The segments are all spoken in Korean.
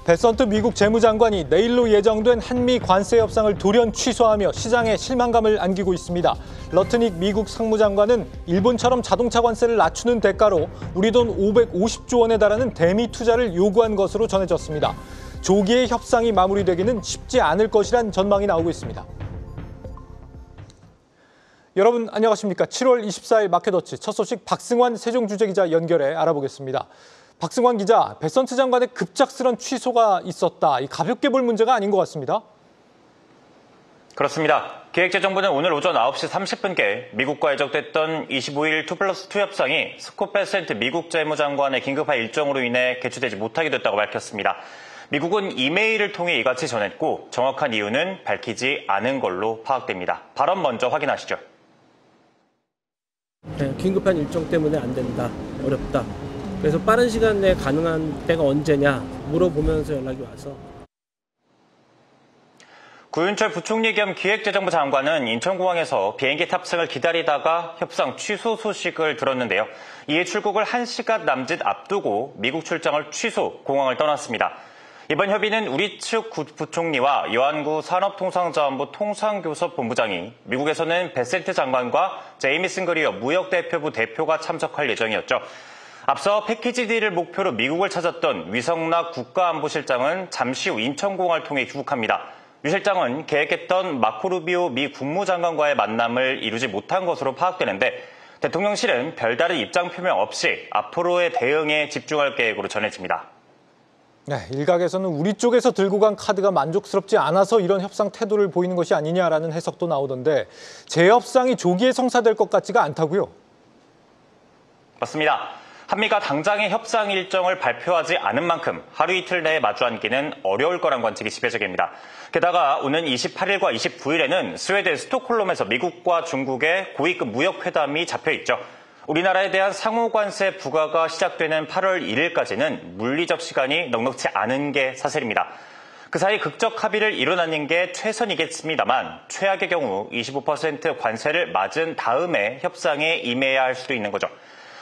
베선트 미국 재무장관이 내일로 예정된 한미 관세 협상을 돌연 취소하며 시장에 실망감을 안기고 있습니다. 러트닉 미국 상무장관은 일본처럼 자동차 관세를 낮추는 대가로 우리 돈 550조 원에 달하는 대미 투자를 요구한 것으로 전해졌습니다. 조기에 협상이 마무리되기는 쉽지 않을 것이란 전망이 나오고 있습니다. 여러분 안녕하십니까? 7월 24일 마켓워치 첫 소식 박승환 세종주재기자 연결해 알아보겠습니다. 박승환 기자, 베선트 장관의 급작스런 취소가 있었다. 가볍게 볼 문제가 아닌 것 같습니다. 그렇습니다. 기획재정부는 오늘 오전 9시 30분께 미국과 예정됐던 25일 2+2 협상이 스콧 베센트 미국 재무장관의 긴급한 일정으로 인해 개최되지 못하게 됐다고 밝혔습니다. 미국은 이메일을 통해 이같이 전했고 정확한 이유는 밝히지 않은 걸로 파악됩니다. 발언 먼저 확인하시죠. 네, 긴급한 일정 때문에 안 된다. 어렵다. 그래서 빠른 시간 내에 가능한 때가 언제냐 물어보면서 연락이 와서. 구윤철 부총리 겸 기획재정부 장관은 인천공항에서 비행기 탑승을 기다리다가 협상 취소 소식을 들었는데요. 이에 출국을 1시간 남짓 앞두고 미국 출장을 취소, 공항을 떠났습니다. 이번 협의는 우리 측 부총리와 여한구 산업통상자원부 통상교섭본부장이 미국에서는 베센트 장관과 제이미슨 그리어 무역대표부 대표가 참석할 예정이었죠. 앞서 패키지 딜을 목표로 미국을 찾았던 위성락 국가안보실장은 잠시 후 인천공항을 통해 귀국합니다. 유 실장은 계획했던 마코 루비오 미 국무장관과의 만남을 이루지 못한 것으로 파악되는데 대통령실은 별다른 입장 표명 없이 앞으로의 대응에 집중할 계획으로 전해집니다. 네, 일각에서는 우리 쪽에서 들고 간 카드가 만족스럽지 않아서 이런 협상 태도를 보이는 것이 아니냐라는 해석도 나오던데 재협상이 조기에 성사될 것 같지가 않다고요? 맞습니다. 한미가 당장의 협상 일정을 발표하지 않은 만큼 하루 이틀 내에 마주 앉기는 어려울 거란 관측이 지배적입니다. 게다가 오는 28일과 29일에는 스웨덴 스톡홀름에서 미국과 중국의 고위급 무역회담이 잡혀있죠. 우리나라에 대한 상호관세 부과가 시작되는 8월 1일까지는 물리적 시간이 넉넉지 않은 게 사실입니다. 그 사이 극적 합의를 이뤄내는 게 최선이겠습니다만 최악의 경우 25% 관세를 맞은 다음에 협상에 임해야 할 수도 있는 거죠.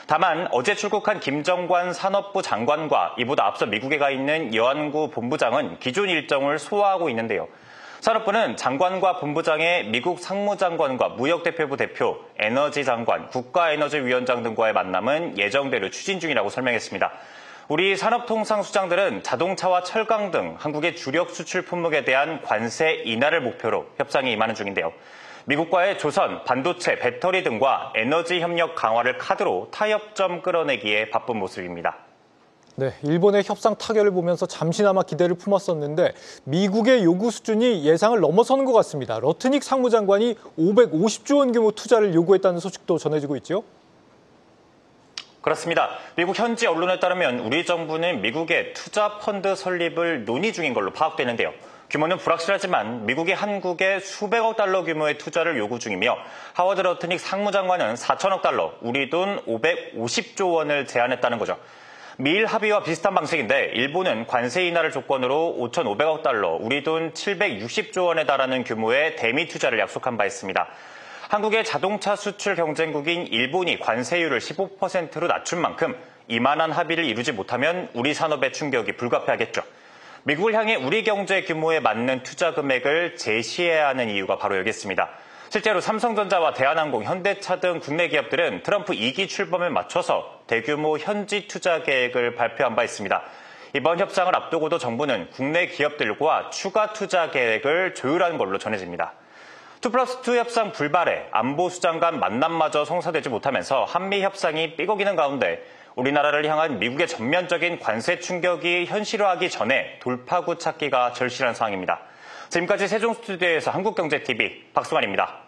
다만 어제 출국한 김정관 산업부 장관과 이보다 앞서 미국에 가 있는 여한구 본부장은 기존 일정을 소화하고 있는데요. 산업부는 장관과 본부장의 미국 상무장관과 무역대표부 대표, 에너지 장관, 국가에너지위원장 등과의 만남은 예정대로 추진 중이라고 설명했습니다. 우리 산업통상수장들은 자동차와 철강 등 한국의 주력 수출 품목에 대한 관세 인하를 목표로 협상에 임하는 중인데요. 미국과의 조선, 반도체, 배터리 등과 에너지 협력 강화를 카드로 타협점 끌어내기에 바쁜 모습입니다. 네, 일본의 협상 타결을 보면서 잠시나마 기대를 품었었는데 미국의 요구 수준이 예상을 넘어서는 것 같습니다. 러트닉 상무장관이 550조 원 규모 투자를 요구했다는 소식도 전해지고 있죠? 그렇습니다. 미국 현지 언론에 따르면 우리 정부는 미국의 투자 펀드 설립을 논의 중인 걸로 파악되는데요. 규모는 불확실하지만 미국이 한국에 수백억 달러 규모의 투자를 요구 중이며 하워드 러트닉 상무장관은 4천억 달러, 우리 돈 550조 원을 제안했다는 거죠. 미일 합의와 비슷한 방식인데 일본은 관세 인하를 조건으로 5,500억 달러, 우리 돈 760조 원에 달하는 규모의 대미 투자를 약속한 바 있습니다. 한국의 자동차 수출 경쟁국인 일본이 관세율을 15%로 낮춘 만큼 이만한 합의를 이루지 못하면 우리 산업의 충격이 불가피하겠죠. 미국을 향해 우리 경제 규모에 맞는 투자 금액을 제시해야 하는 이유가 바로 여기있습니다. 실제로 삼성전자와 대한항공, 현대차 등 국내 기업들은 트럼프 2기 출범에 맞춰서 대규모 현지 투자 계획을 발표한 바 있습니다. 이번 협상을 앞두고도 정부는 국내 기업들과 추가 투자 계획을 조율한 걸로 전해집니다. 2+2 협상 불발에 안보수장 간 만남마저 성사되지 못하면서 한미 협상이 삐걱이는 가운데 우리나라를 향한 미국의 전면적인 관세 충격이 현실화하기 전에 돌파구 찾기가 절실한 상황입니다. 지금까지 세종 스튜디오에서 한국경제TV 박승환입니다.